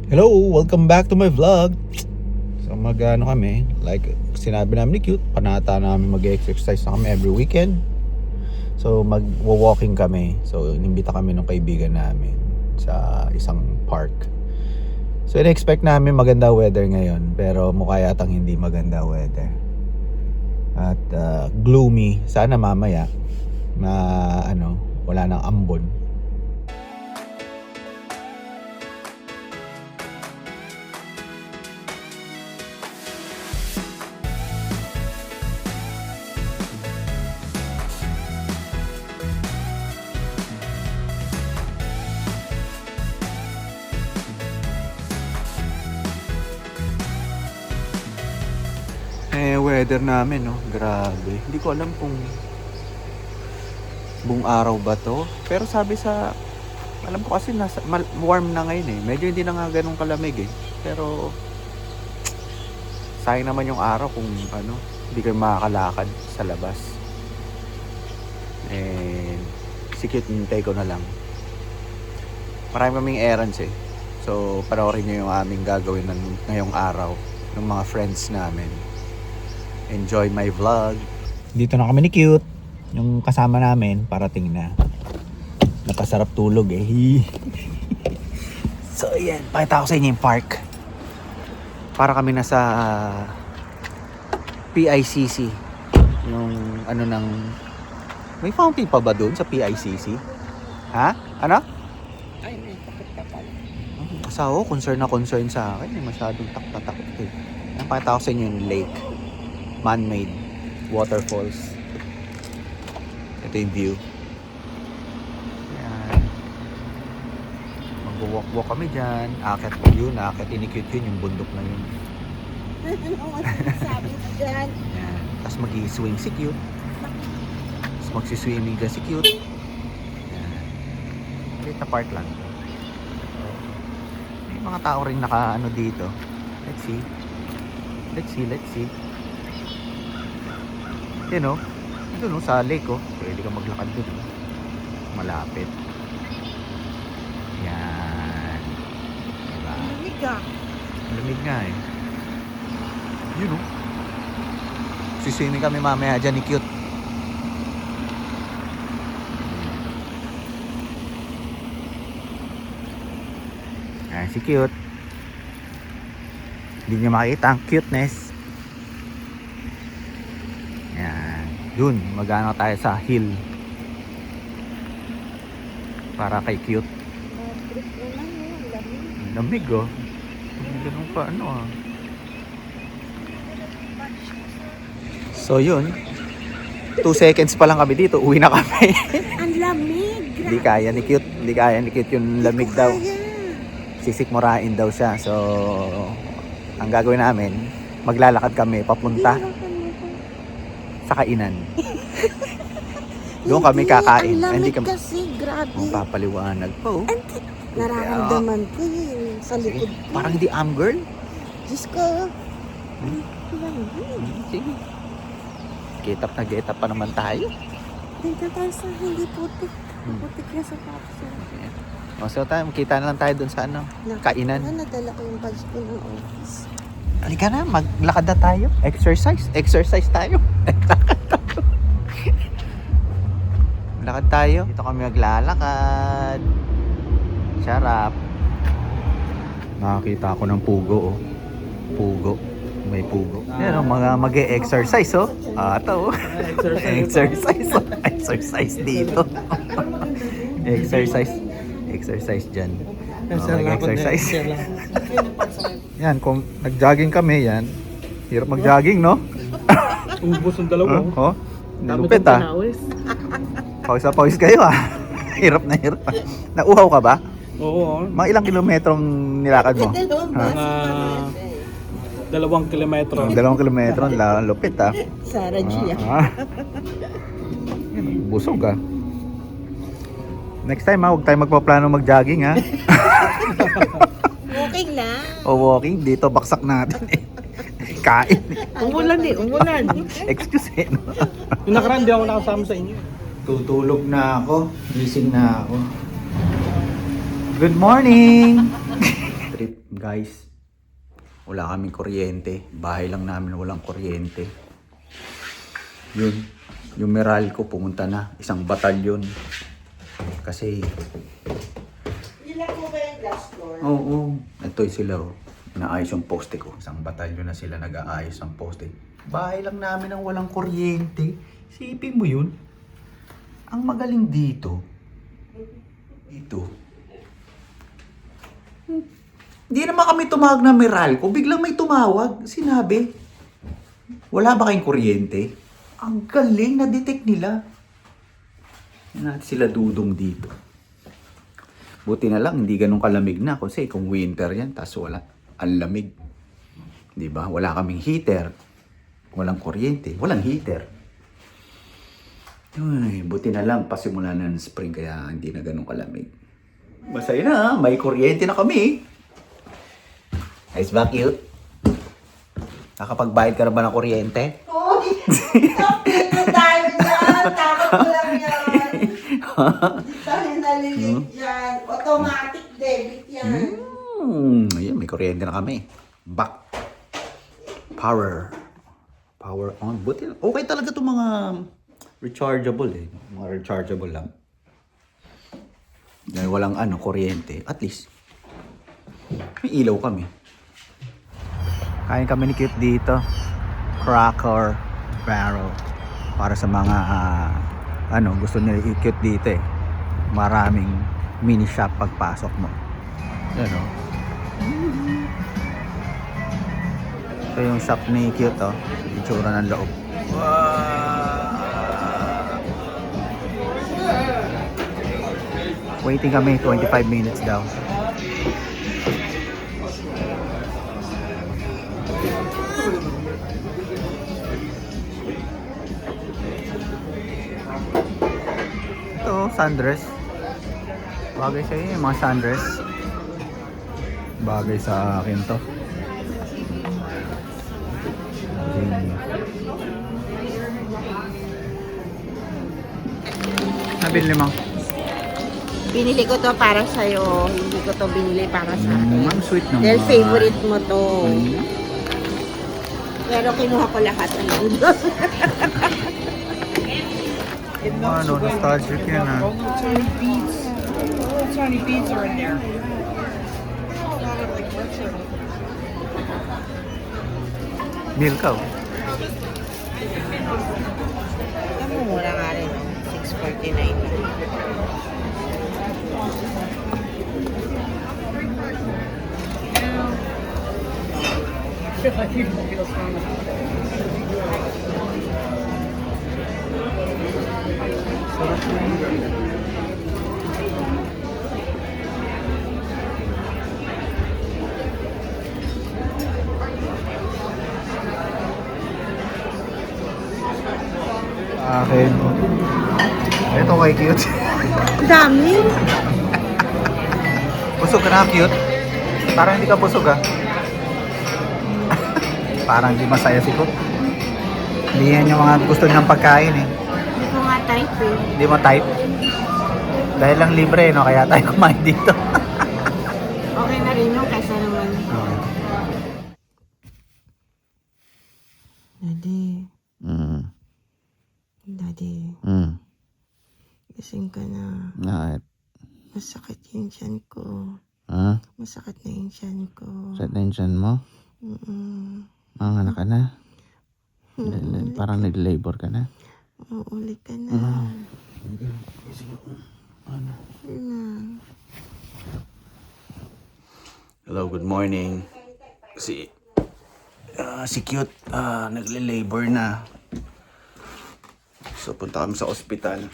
Hello! Welcome back to my vlog. So kami, like sinabi namin ni Cute, panata namin mag-exercise na kami every weekend. So mag-walking kami. So inimbita kami ng kaibigan namin sa isang park. So in-expect namin maganda weather ngayon, pero mukha yatang hindi maganda weather. At gloomy. Sana mamaya wala nang ambon. Weather namin, no? Grabe. Hindi ko alam kung buong araw ba to. Pero alam ko kasi warm na ngayon eh. Medyo hindi na nga ganun kalamig eh. Pero sayang naman yung araw kung hindi kayo makakalakad sa labas. Si Cute, hintay ko na lang. Marami kaming errands eh. So panoorin nyo yung aming gagawin ngayong araw ng mga friends namin. Enjoy my vlog. Dito na kami ni Cute. Yung kasama namin, parating na. Napasarap tulog eh. So yan, pakita ko sa inyo yung park. Para kami nasa PICC. Yung may fountain pa ba doon sa PICC? Ha? Ano? Ay, may takot ka pala. Asawa ko, concern sa akin. Masyadong takot eh. Pakita ko sa inyo yung lake. Man-made waterfalls. Ito yung view. Yan. Mag-walk kami dyan. Akit inikit yun yung bundok na yun. Ano ang sabi mo dyan? Yan. Tapos mag-i-swing si Cute. Tapos magsiswimming ka si Cute. Yan. Maliit na part lang. May mga tao rin naka dito. Let's see. Yan doon sa lake pwede ka maglakad doon. Malapit. Yan. Diba? Malamig ka. Malamig nga eh. Yun siswimming kami mamaya dyan ni Cute. Ayan si Cute. Hindi niya makita ang cuteness. Dun, mag-ano tayo sa hill para kay Cute. Trip naman lamig. Lamig ganun pa So yun, 2 seconds pa lang kami dito, uwi na kami. Ang lamig. Hindi kaya ni Cute yung lamig daw. Sisikmurain daw siya. So ang gagawin namin, maglalakad kami papunta sa kainan. Doon kami kakain. Ang Hindi lamig kasi, grabe. Papaliwanag po. Nararamdaman ko yun sa likod ko. Parang hindi girl. Diyos ko. Lamig. Sige. Get up pa naman tayo. Punta tayo sa hindi putik. Putik na sapatos. So kita na lang tayo doon sa kainan. Nadala ko yung badge ko ng office. Halika na, maglakad na tayo. Exercise tayo. Lakad tayo. Dito kami maglalakad. Sarap. Nakakita ako ng pugo Pugo. May pugo. Yan mga mag-e-exercise Ito Exercise dito. Exercise dyan. Mag-exercise. Yan, kung nag-jogging kami yan. Hirap mag-jogging, no? Ubus ang dalawa. Lupit Pawis kayo Hirap na hirap. Nauhaw ka ba? Oo. Mga ilang kilometrong nilakad mo? Mga 2 kilometro. 2 kilometro, lupit Sarah Gia. Busog Next time huwag tayo magpaplano mag-jogging Walking na. Walking, dito baksak natin Kain Umulan Excuse Yung nakaraan, di ako nakasama sa inyo. Tutulog na ako. Gising na ako. Good morning! Trip. Guys, wala kaming kuryente. Bahay lang namin walang kuryente. Yun, yung Meralco pumunta na. Isang batalyon. Kasi, Ilan po ba yung glass door? oo. Ito sila oh. Naayos yung poste ko. Isang batalyon na sila nag-aayos ng poste. Bahay lang namin ang walang kuryente. Sipin mo yun. Ang magaling dito. Hindi naman kami tumawag na Meralco. Biglang may tumawag. Sinabi, wala ba kayong kuryente? Ang galing na-detect nila. Natin sila dudong dito. Buti na lang, hindi ganun kalamig na. Kasi kung winter yan, tas wala. Ang lamig. Di ba? Wala kaming heater. Walang kuryente. Walang heater. Ay, buti na lang, pasimula na ng spring kaya hindi na ganun kalamig. Masaya na, may kuryente na kami. Ayos ba, cute? Nakapagbayad ka na ba ng kuryente? Uy! Stop dito tayo dyan! Takot ko lang yan! Hindi tayo nalilig dyan. Automatic debit yan. Ayan, may kuryente na kami. Back. Power. Power on. Buti, okay talaga itong mga rechargeable eh. Mga rechargeable lang. Dahil walang kuryente. At least, may ilaw kami. Kain kami ni Cute dito. Cracker Barrel. Para sa mga gusto nila i-cute dito eh. Maraming mini shop pagpasok mo. Yan o. Ito yung shop ni Cute oh. Itsura ng loob. Waiting kami 25 minutes daw. Ito, sundress. Bagay sa iyo yung mga sundress. Bagay sa akin to. Nabili mo? Binili ko to para sa'yo. Hindi ko to binili para sa akin. Ang sweet naman. Dahil favorite mo to. Pero kinuha ko lahat ng nandun. Nostalgic yan ah. Tiny beads are in there. Milka oh. Ano mura nga rin. 649. I feel like you won't feel strong enough. Akin. Ito kay Cute. Ang dami. Busog ka na, Cute. Parang hindi ka busog ah. Parang hindi masaya si Cute. Hindi yan yung mga gusto niyang pagkain eh. Hindi ko nga type eh. Hindi mo type. Dahil lang libre no, kaya tayo kumain dito. Okay na rin yung kaysa naman. Daddy. Daddy. Gising ka na. Bakit? Masakit yung tiyan ko. Ha? Masakit na yung tiyan ko. Sa tension mo? Mga anak ka na? Parang nag-labor ka na? Uulit ka na. Hello, good morning. Si Cute, nagle-labor na. So, punta kami sa ospital.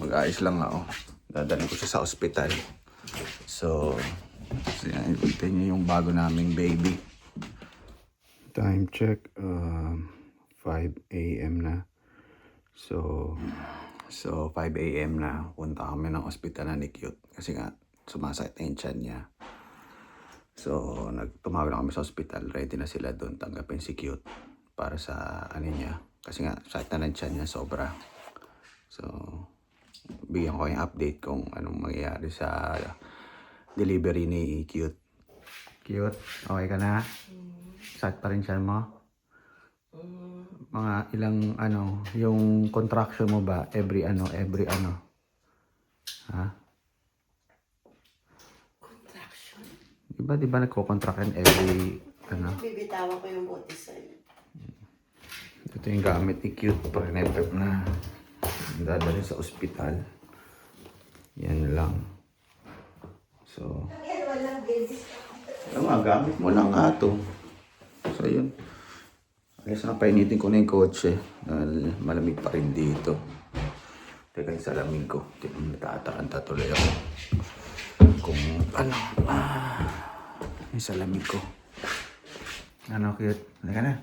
Mag-ayos lang ako. Dadalhin ko siya sa ospital. So yan, ito niyo yung bago naming baby. Time check, 5 a.m. na. So 5 a.m. na. Punta kami ng ospital na ni Cute. Kasi nga, sumasakit na yung tiyan niya. So, tumawag na kami sa ospital. Ready na sila doon. Tanggapin si Cute para sa niya. Kasi nga, sakit na ng tiyan niya sobra. So, bigyan ko yung update kung anong mangyayari sa delivery ni Cute. Cute, okay ka na? Sakit pa rin siya mo? Mga ilang yung contraction mo ba? Every ano? Ha? Contraction. Di ba nagko-contract every Bibitawan ko yung buti sa'yo. Ito yung gamit ni Cute pag na dadali sa ospital. Yan lang. So, Yan, walang baby. gamit mo lang nga to. So, yun. Alis na painitin ko na yung kotse. Dahil malamig pa rin dito. Teka yung salamin ko. Natataranta tuloy ako. Kung yung salamin ko. Ano, Cute? Halika na.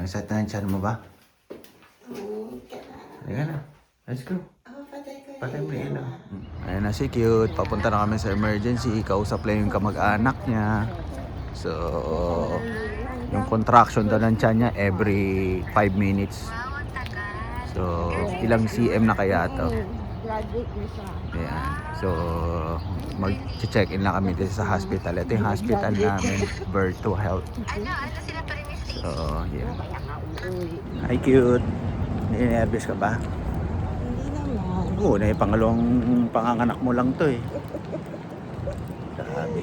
Sat na yung tiyan mo ba? Halika na. Let's go. Patay mo yan. Ayan na si Cute. Papunta na kami sa emergency. Kausap lang yung kamag-anak niya. So, yung contraction daw ng tiyan niya every 5 minutes. So, ilang cm na kaya to? Ayan. So, mag-check-in lang kami dito sa hospital. Ito yung hospital namin, Virtu Health. So, yan. Hi, Cute. Nervous ka ba? Hindi naman. Oo, na yung pangalawang panganganak mo lang to eh. Sabi.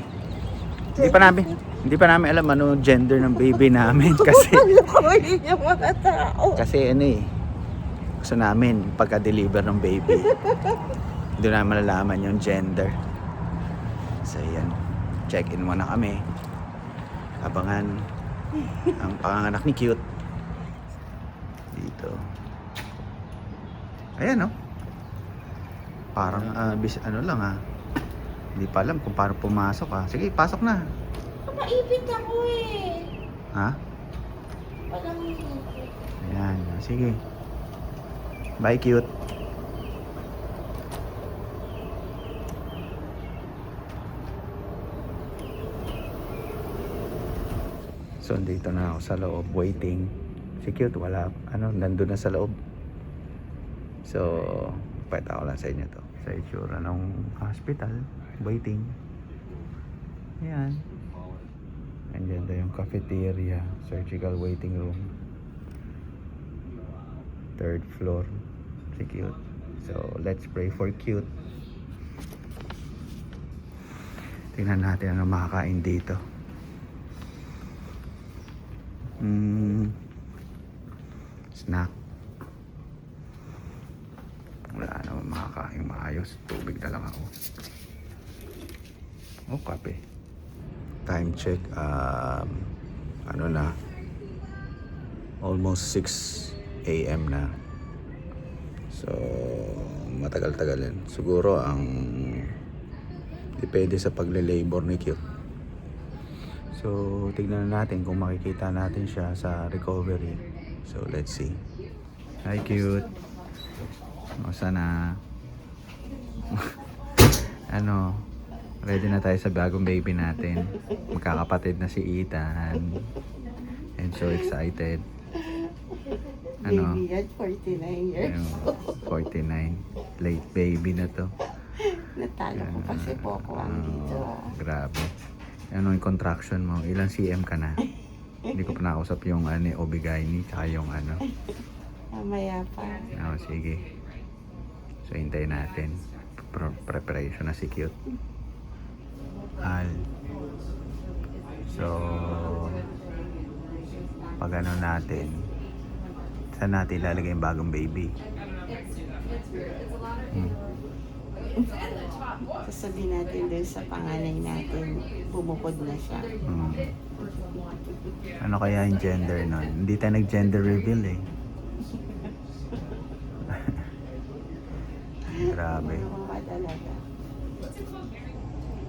Hindi pa namin alam ano gender ng baby namin kasi Lokohin yung mga tao. kasi gusto namin pagka-deliver ng baby. Hindi na malalaman yung gender. So yan, check-in muna kami. Abangan ang panganganak ni Cute. Dito. Ayan, no? Parang hindi pa alam kung paano pumasok ah. Sige, pasok na. Maipit ako eh. Ha? Walang ipit. Ayan, sige. Bye, Cute. So, dito na ako sa loob, waiting. Si Cute, wala, nandun na sa loob. So, pakita ko lang sa inyo to. Sa itsura ng hospital, waiting. Ayan. Andyan daw yung cafeteria, surgical waiting room. 3rd floor. Si Cute. So, let's pray for Cute. Tingnan natin ano makakain dito. Snack. Wala naman makakain maayos. Tubig na lang ako. Oh, kape. Time check. Almost 6 AM na. So, matagal-tagal yan. Siguro depende sa pagle-labor ni Cute. So, tignan natin kung makikita natin siya sa recovery. So, let's see. Hi, Cute. O, sana ready na tayo sa bagong baby natin. Magkakapatid na si Ethan. And so excited. Baby yan, 49 years. 49. Late baby na to. Natalo ko kasi po ako ang dito. Grabe. Ano yung contraction mo? Ilang cm ka na? Hindi ko pa nakausap yung OB-GYN tsaka yung Mamaya pa. sige. So, hintayin natin. Preparation na si Cute. So, pag natin, saan natin ilalagay yung bagong baby? Sasabihin natin doon sa panganay natin, bumukod na siya. Ano kaya yung gender nun? Hindi tayo nag-gender reveal eh. Grabe. Ano ba talaga?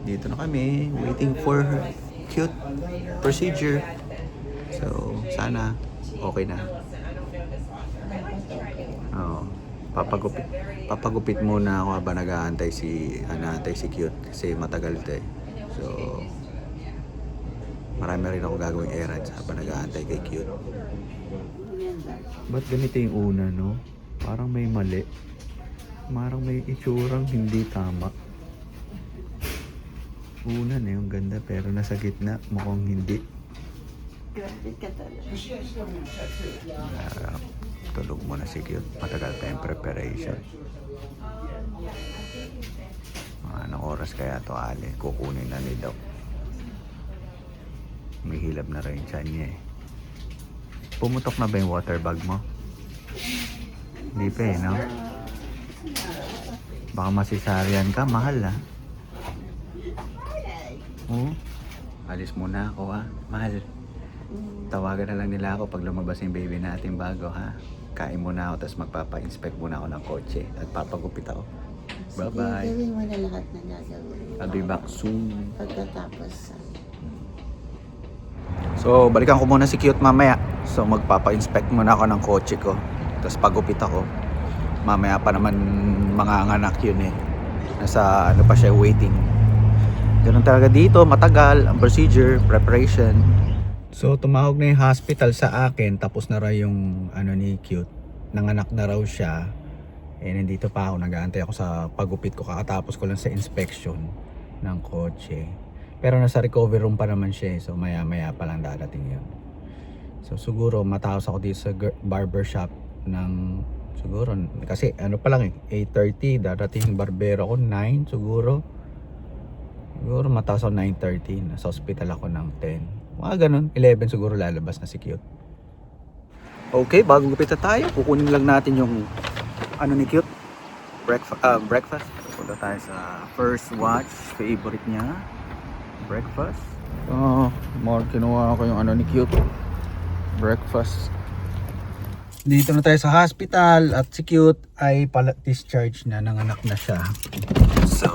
Dito na kami, waiting for Cute procedure. So, sana okay na. Oo. Papagupit muna ako habang nag-aantay si Cute kasi matagal ito eh. So, marami rin ako gagawing errands habang nag-aantay kay Cute. Ba't ganito yung una, no? Parang may mali. Parang may itsurang hindi tama. Una na yung ganda pero nasa gitna mukhang hindi. Grabe ka talaga. Tulog mo na si Cute. Matagal pa yung preparation. Anong oras kaya to Ali? Kukunin na ni Doc. May hilab na rin siya niya eh. Pumutok na ba yung water bag mo? Hindi pa eh, no? Baka masisaryan ka, mahal ah. Oo. Alis muna ako ah, mahal. Tawagan na lang nila ako pag lumabas yung baby natin bago ha. Kain muna ako, tapos magpapa-inspect muna ako ng kotse at papagupit ako. Bye-bye. Gawin mo na lahat ng gagawin. I'll be back soon. Pagkatapos, So, balikan ko muna si Cute mamaya. So, magpapa-inspect muna ako ng kotse ko. Tapos pagupit ako. Mamaya pa naman mga anak yun eh. Nasa ano pa siya, waiting. Ganun talaga dito, matagal ang procedure, preparation. So, tumawag na yung hospital sa akin. Tapos na raw yung ano ni Cute. Nanganak na raw siya. Eh, nandito pa ako. Nag-aantay ako sa pagupit ko. Kakatapos ko lang sa inspection ng kotse. Pero nasa recovery room pa naman siya. So, maya-maya pa lang dadating yun. So, siguro mataos ako dito sa barbershop ng siguro. Kasi ano pa lang eh, 8:30. Dadating yung barbero ko, 9 siguro. Siguro mataas ako 9:30. Nasa hospital ako ng 10. Mga ganun. 11 siguro lalabas na si Cute. Okay, bago gupit na tayo, kukunin lang natin yung ano ni Cute. Breakfast. Punta tayo sa First Watch. Favorite niya. Breakfast. More kinuha ko yung ano ni Cute. Breakfast. Dito na tayo sa hospital at si Cute ay discharge na, nanganak na siya. So,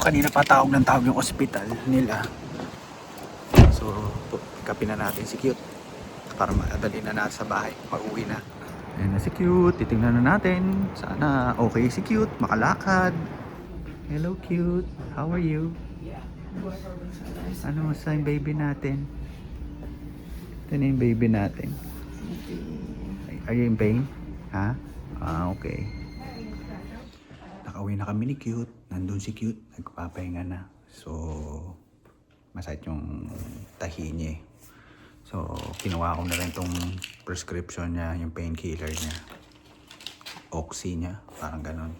kanina pa tawag yung hospital nila. So, kapin na natin si Cute para madali na natin sa bahay. Mag-uwi na. Ayan na si Cute. Titingnan na natin. Sana okay si Cute. Makalakad. Hello Cute. How are you? Ano sa yung baby natin? Ito na yung baby natin. Are you in pain? Ha? Okay. Nakauwi na kami ni Cute. Nandun si Cute. Nagpapahinga na. So, masakit yung tahi niya. So, kinuha ko na rin tong prescription niya, yung painkiller niya. Oxy niya, parang ganon.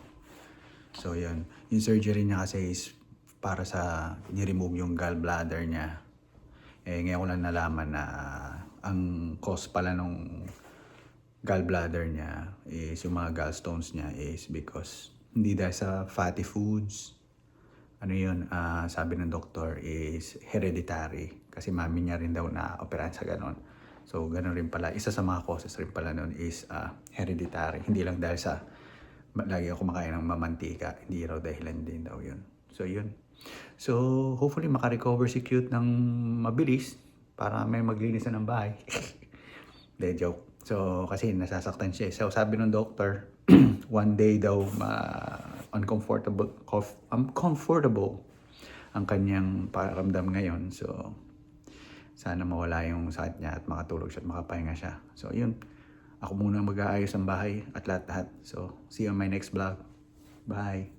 So, yun. Yung surgery niya kasi is para sa ni-remove yung gallbladder niya. Eh, ngayon ko lang nalaman na ang cause pala nung gallbladder niya is yung mga gallstones niya is because hindi dahil sa fatty foods. Ano yun, sabi ng doktor is hereditary. Kasi mami niya rin daw na operahan sa ganon. So, ganon rin pala. Isa sa mga causes rin pala nun is hereditary. Hindi lang dahil sa lagi ako kumakain ng mamantika. Hindi raw dahilan din daw yun. So, yun. So, hopefully makarecover si Cute ng mabilis para may maglinis na ng bahay. De joke. So, kasi nasasaktan siya. So, sabi ng doctor, one day daw uncomfortable ang kanyang pakiramdam ngayon. So, sana mawala yung sakit niya at makatulog siya at makapahinga siya. So, yun. Ako muna mag-aayos ang bahay at lahat-lahat. So, see you on my next vlog. Bye!